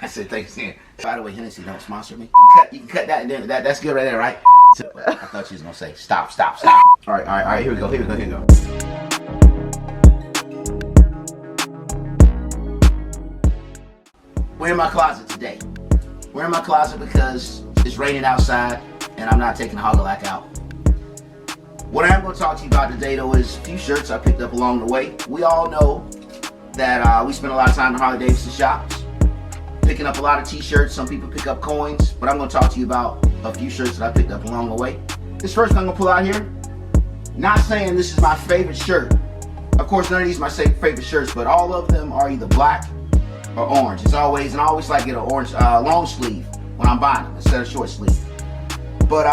I said, thanks, Sam. By the way, Hennessey don't sponsor me. You can cut that, and then that's good right there, right? So, I thought she was gonna say, stop. All right, here we go. We're in my closet today. We're in my closet because it's raining outside, and I'm not taking HOGILAC out. What I am going to talk to you about today, though, is a few shirts I picked up along the way. We all know that we spend a lot of time in Harley Davidson shops, picking up a lot of t-shirts. Some people pick up coins, but I'm going to talk to you about a few shirts that I picked up along the way. This first one I'm going to pull out here, not saying this is my favorite shirt. Of course, none of these are my favorite shirts, but all of them are either black or orange. It's always, and I always like to get an orange long sleeve when I'm buying them instead of short sleeve. But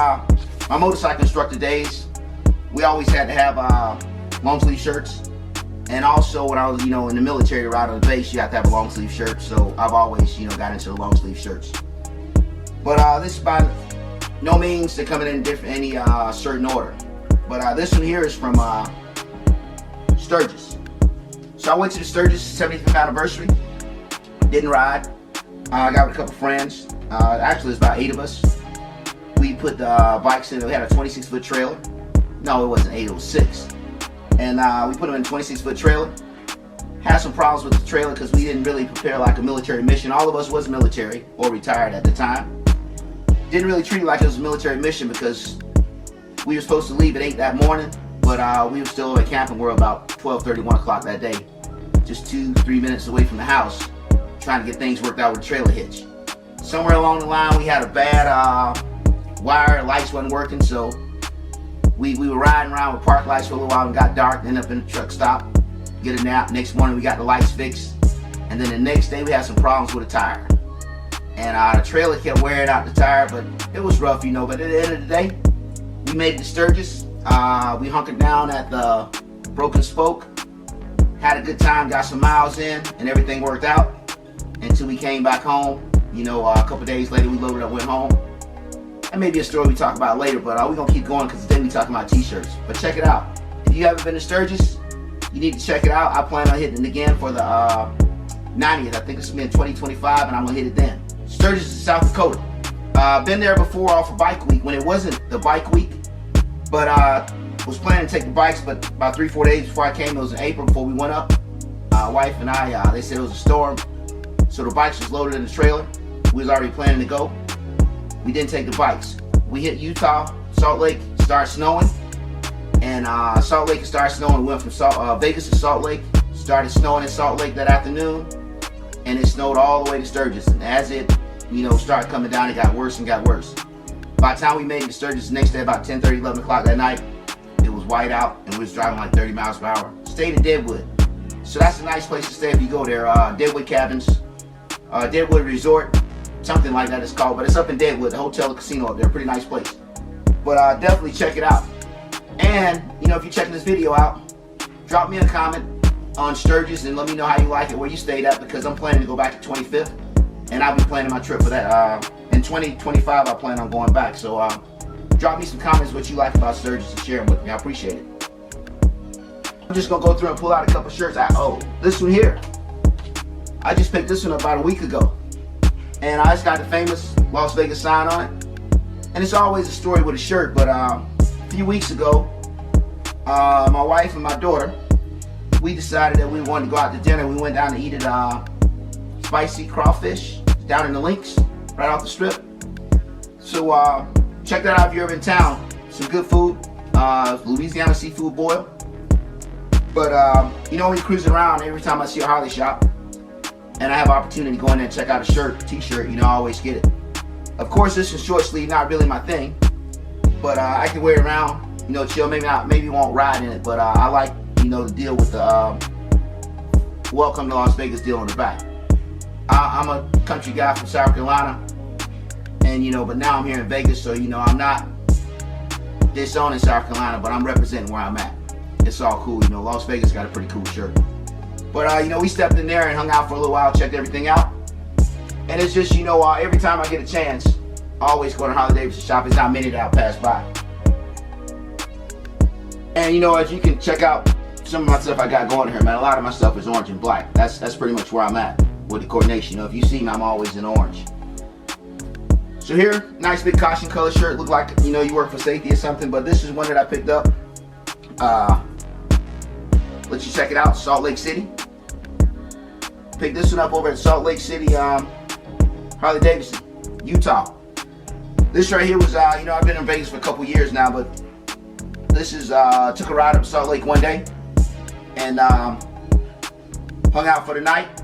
my motorcycle instructor days, we always had to have long sleeve shirts. And also when I was, in the military right on the base, you have to have a long sleeve shirt. So I've always, got into the long sleeve shirts. But this is by no means they're coming in any certain order. But this one here is from Sturgis. So I went to the Sturgis 75th anniversary. Didn't ride. I got with a couple friends. Actually, it's about 8 of us. We put the bikes in. We had a 26-foot trailer. No, it wasn't 8. It was 6. And we put them in a 26-foot trailer. Had some problems with the trailer because we didn't really prepare like a military mission. All of us was military or retired at the time. Didn't really treat it like it was a military mission because we were supposed to leave at 8 that morning, but we were still at Camping World about 12:30, 1 o'clock that day. Just 2-3 minutes away from the house, trying to get things worked out with the trailer hitch. Somewhere along the line, we had a bad wire, lights wasn't working, so we were riding around with park lights for a little while and got dark, ended up in a truck stop, get a nap. Next morning, we got the lights fixed, and then the next day, we had some problems with a tire. And the trailer kept wearing out the tire, but it was rough, but at the end of the day, we made it to Sturgis. We hunkered down at the Broken Spoke, had a good time, got some miles in, and everything worked out until we came back home. A couple days later, we loaded up, went home. That may be a story we talk about later, but we're going to keep going because today we talking about t-shirts. But check it out. If you haven't been to Sturgis, you need to check it out. I plan on hitting it again for the 90th. I think it's going to be in 2025, and I'm going to hit it then. Sturgis is South Dakota. Been there before off of Bike Week when it wasn't the Bike Week, but was planning to take the bikes, but about 3-4 days before I came, it was in April before we went up. Wife and I, they said it was a storm, so the bikes was loaded in the trailer. We was already planning to go. We didn't take the bikes. We hit Utah, Salt Lake, started snowing, and Salt Lake started snowing. We went from Vegas to Salt Lake, started snowing in Salt Lake that afternoon, and it snowed all the way to Sturgis. And as it, started coming down, it got worse and got worse. By the time we made it to Sturgis the next day, about 10:30, 11 o'clock that night, it was white out, and we was driving like 30 miles per hour. Stayed in Deadwood. So that's a nice place to stay if you go there. Deadwood Cabins, Deadwood Resort, something like that it's called, but it's up in Deadwood, the hotel and casino up there, pretty nice place. But definitely check it out. And, if you're checking this video out, drop me a comment on Sturgis and let me know how you like it, where you stayed at, because I'm planning to go back to 25th, and I'll be planning my trip for that. In 2025, I plan on going back, so drop me some comments what you like about Sturgis and share them with me. I appreciate it. I'm just going to go through and pull out a couple shirts. This one here. I just picked this one up about a week ago. And I just got the famous Las Vegas sign on it. And it's always a story with a shirt, but a few weeks ago, my wife and my daughter, we decided that we wanted to go out to dinner. We went down to eat at Spicy Crawfish down in the Links, right off the strip. So check that out if you're ever in town. Some good food, Louisiana seafood boil. But when you're cruising around, every time I see a Harley shop, and I have opportunity to go in there and check out a shirt, t-shirt, I always get it. Of course, this is short sleeve, not really my thing, but I can wear it around, chill. Maybe won't ride in it, but I like, the deal with the Welcome to Las Vegas deal on the back. I'm a country guy from South Carolina, and but now I'm here in Vegas, so I'm not disowning South Carolina, but I'm representing where I'm at. It's all cool, Las Vegas got a pretty cool shirt. But we stepped in there and hung out for a little while, checked everything out. And it's just, every time I get a chance, I always go to Harley Davidson shop. It's not many that I'll pass by. And as you can check out some of my stuff I got going here, man. A lot of my stuff is orange and black. That's pretty much where I'm at. with the coordination. You know, if you see me, I'm always in orange. So here, nice big caution color shirt. Look like, you know, you work for safety or something, but this is one that I picked up. Let you check it out, Salt Lake City. Picked this one up over at Salt Lake City, Harley Davidson, Utah. This right here was, you know, I've been in Vegas for a couple years now, but this is, took a ride up to Salt Lake one day and hung out for the night.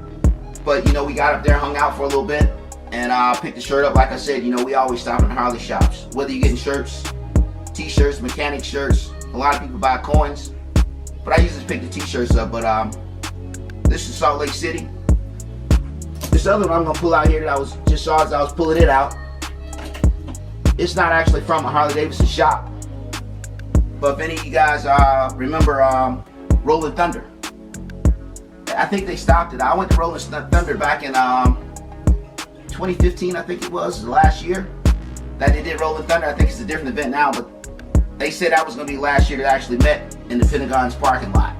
But, you know, we got up there, hung out for a little bit, and picked the shirt up. Like I said, you know, we always stop in Harley shops. Whether you're getting shirts, t-shirts, mechanic shirts, a lot of people buy coins, but I usually pick the t-shirts up. But this is Salt Lake City. This other one I'm gonna pull out here that I was just saw as I was pulling it out. It's not actually from a Harley Davidson shop, but if any of you guys remember Rolling Thunder, I think they stopped it. I went to Rolling Thunder back in 2015, I think it was, last year, that they did Rolling Thunder. I think it's a different event now, but they said that was going to be last year that actually met in the Pentagon's parking lot.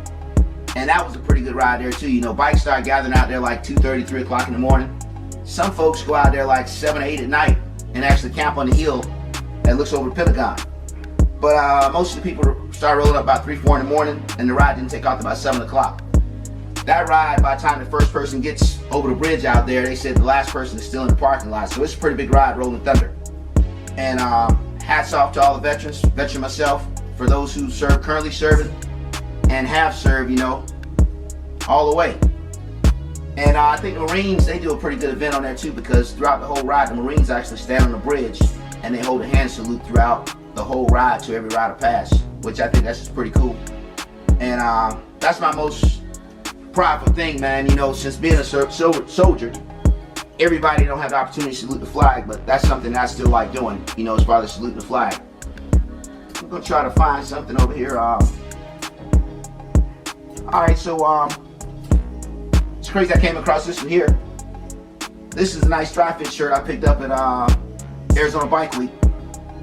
And that was a pretty good ride there too. You know, bikes start gathering out there like 2:30, 3 o'clock in the morning. Some folks go out there like 7 or 8 at night and actually camp on the hill that looks over the Pentagon. But most of the people start rolling up about 3, 4 in the morning, and the ride didn't take off about 7 o'clock. That ride, by the time the first person gets over the bridge out there, they said the last person is still in the parking lot. So it's a pretty big ride, Rolling Thunder. And hats off to all the veterans, veteran myself, for those who serve, currently serving, and have served, you know, all the way. And I think Marines, they do a pretty good event on there too, because throughout the whole ride, the Marines actually stand on the bridge and they hold a hand salute throughout the whole ride to every rider pass, which I think that's just pretty cool. And that's my most prideful thing, man. You know, since being a soldier, everybody don't have the opportunity to salute the flag, but that's something I still like doing, you know, as far as saluting the flag. I'm gonna try to find something over here. Alright, so it's crazy I came across this one here. This is a nice dry fit shirt I picked up at Arizona Bike Week.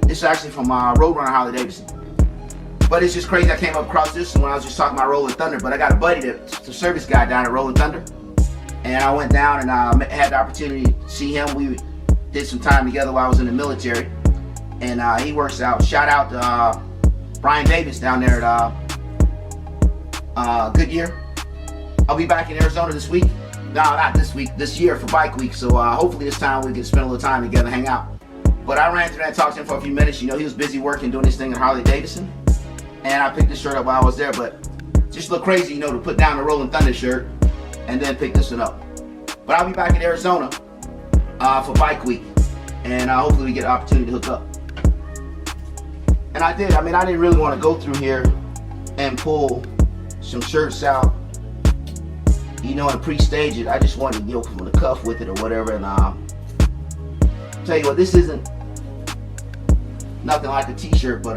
It's actually from Roadrunner Harley Davidson. But it's just crazy I came across this one when I was just talking about Rolling Thunder. But I got a buddy that's a service guy down at Rolling Thunder. And I went down and had the opportunity to see him. We did some time together while I was in the military. And he works out. Shout out to Brian Davis down there at Goodyear. I'll be back in Arizona this week. No, not this week, this year for Bike Week. So hopefully this time we can spend a little time together, hang out. But I ran through that and talked to him for a few minutes. You know, he was busy working, doing his thing at Harley Davidson. And I picked this shirt up while I was there. But just look crazy, you know, to put down the Rolling Thunder shirt and then pick this one up. But I'll be back in Arizona for Bike Week. And hopefully we get an opportunity to hook up. And I did. I mean, I didn't really want to go through here and pull some shirts out, you know, and pre-stage it. I just wanted to go from the cuff with it or whatever. And tell you what, this isn't nothing like a t-shirt, but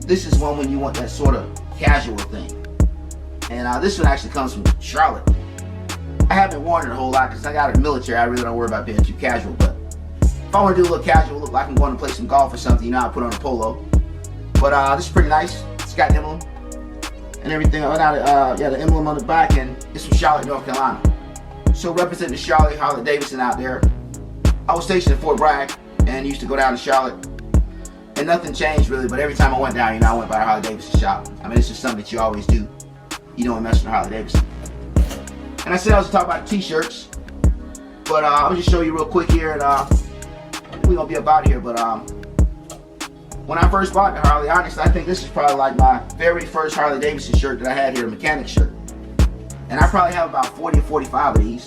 this is one when you want that sort of casual thing. And this one actually comes from Charlotte. I haven't worn it a whole lot because I got in the military. I really don't worry about being too casual. But if I want to do a little casual, look like I'm going to play some golf or something, you know, I put on a polo. But this is pretty nice. It's got an emblem and everything. Yeah, the emblem on the back, and it's from Charlotte, North Carolina. So representing the Charlotte Harley Davidson out there. I was stationed at Fort Bragg and used to go down to Charlotte. And nothing changed really, but every time I went down, you know, I went by the Harley Davidson shop. I mean, it's just something that you always do, you know, in messing with Harley Davidson. And I said I was going to talk about t-shirts, but I'll just show you real quick here, and we're going to be about here. But when I first bought the Harley, honestly, I think this is probably like my very first Harley Davidson shirt that I had here, a mechanic shirt. And I probably have about 40 or 45 of these.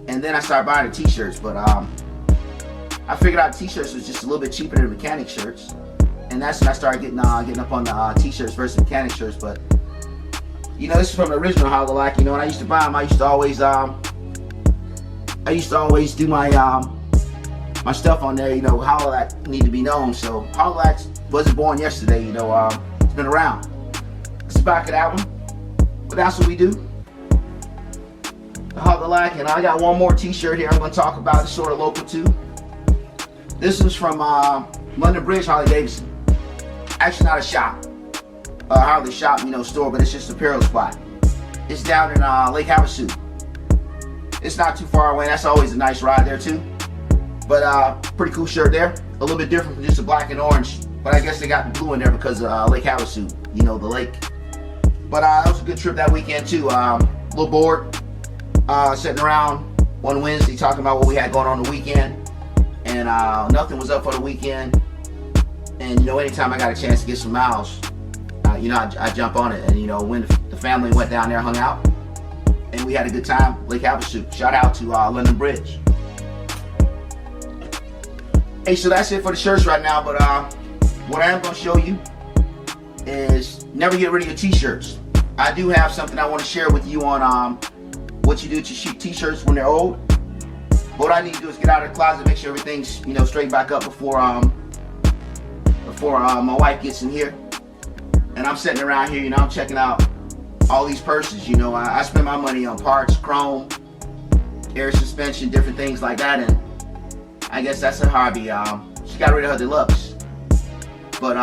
And then I started buying the t-shirts, but I figured out t-shirts was just a little bit cheaper than mechanic shirts. And that's when I started getting up on the t-shirts versus mechanic shirts. But you know, this is from the original HOGILAC. You know, when I used to buy them, I used to always do my my stuff on there. You know, HOGILAC need to be known. So HOGILAC wasn't born yesterday. You know, it's been around. It's the back of that one. But that's what we do. The HOGILAC, and I got one more t-shirt here I'm going to talk about. It's sort of local too. This is from London Bridge Harley Davidson. Actually not a shop, Harley shop, you know, store, but it's just a apparel spot. It's down in Lake Havasu. It's not too far away. That's always a nice ride there too. But pretty cool shirt there. A little bit different from just the black and orange. But I guess they got the blue in there because of Lake Havasu, you know, the lake. But that was a good trip that weekend too. A little bored, sitting around one Wednesday talking about what we had going on the weekend. And nothing was up for the weekend. And you know, anytime I got a chance to get some miles, you know, I jump on it. And you know, when the family went down there, hung out, and we had a good time. Lake Havasu. Shout out to London Bridge. Hey, so that's it for the shirts right now. But what I am going to show you is never get rid of your t-shirts. I do have something I want to share with you on what you do to t-shirts when they're old. What I need to do is get out of the closet, make sure everything's, you know, straight back up before my wife gets in here. And I'm sitting around here, you know, I'm checking out all these purses. You know, I spend my money on parts, chrome, air suspension, different things like that. And I guess that's her hobby. She got rid of her deluxe. But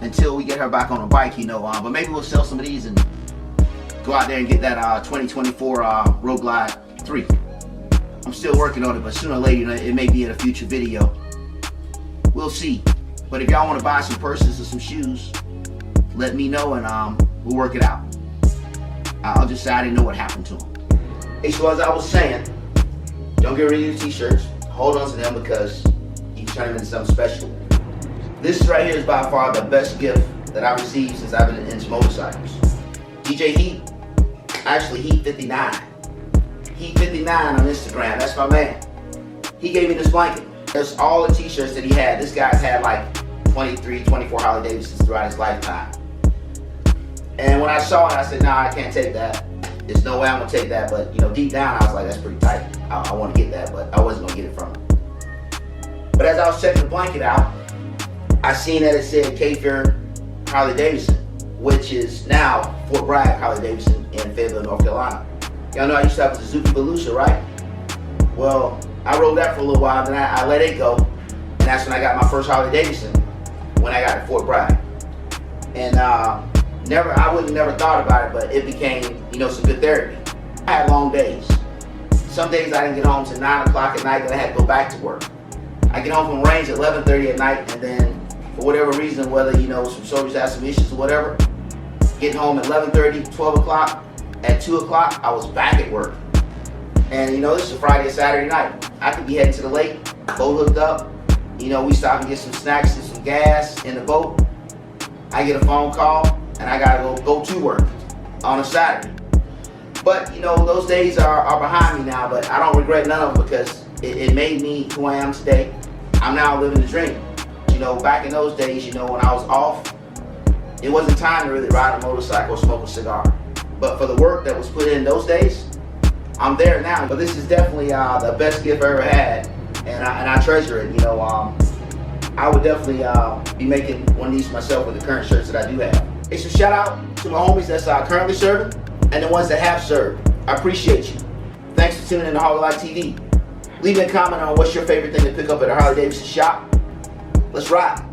until we get her back on a bike, you know, but maybe we'll sell some of these and go out there and get that 2024 Road Glide 3. I'm still working on it, but sooner or later, you know, it may be in a future video. We'll see. But if y'all want to buy some purses or some shoes, let me know and we'll work it out. I'll just say I didn't know what happened to them. Hey, so as I was saying, don't get rid of your t-shirts. Hold on to them because you can turn them into something special. This right here is by far the best gift that I've received since I've been into motorcycles. DJ Heat, actually Heat 59. Heat 59 on Instagram, that's my man. He gave me this blanket. That's all the t-shirts that he had. This guy's had like 23, 24 Harley Davidsons throughout his lifetime. And when I saw it, I said, nah, I can't take that. There's no way I'm gonna take that, but you know, deep down I was like, that's pretty tight. I wanna get that, but I wasn't gonna get it from him. But as I was checking the blanket out, I seen that it said K-Fair Harley Davidson, which is now Fort Bragg Harley Davidson in Fayetteville, North Carolina. Y'all know I used to have a Suzuki Volusia, right? Well, I rode that for a little while, then I let it go, and that's when I got my first Harley Davidson, when I got to Fort Bragg. And I wouldn't never thought about it, but it became, you know, some good therapy. I had long days. Some days I didn't get home till 9 o'clock at night, then I had to go back to work. I get home from range at 11:30 at night, and then for whatever reason, whether, you know, some soldiers had some issues or whatever, getting home at 11:30, 12 o'clock, at 2 o'clock, I was back at work. And you know, this is a Friday or Saturday night. I could be heading to the lake, boat hooked up. You know, we stop and get some snacks and some gas in the boat. I get a phone call, and I gotta go to work on a Saturday. But you know, those days are behind me now, but I don't regret none of them because it made me who I am today. I'm now living the dream. You know, back in those days, you know, when I was off, it wasn't time to really ride a motorcycle or smoke a cigar. But for the work that was put in those days, I'm there now. But this is definitely the best gift I ever had, and I treasure it. You know, I would definitely be making one of these myself with the current shirts that I do have. Hey, so shout out to my homies that's currently serving and the ones that have served. I appreciate you. Thanks for tuning in to HOGILAC TV. Leave me a comment on what's your favorite thing to pick up at a Harley Davidson shop. Let's ride.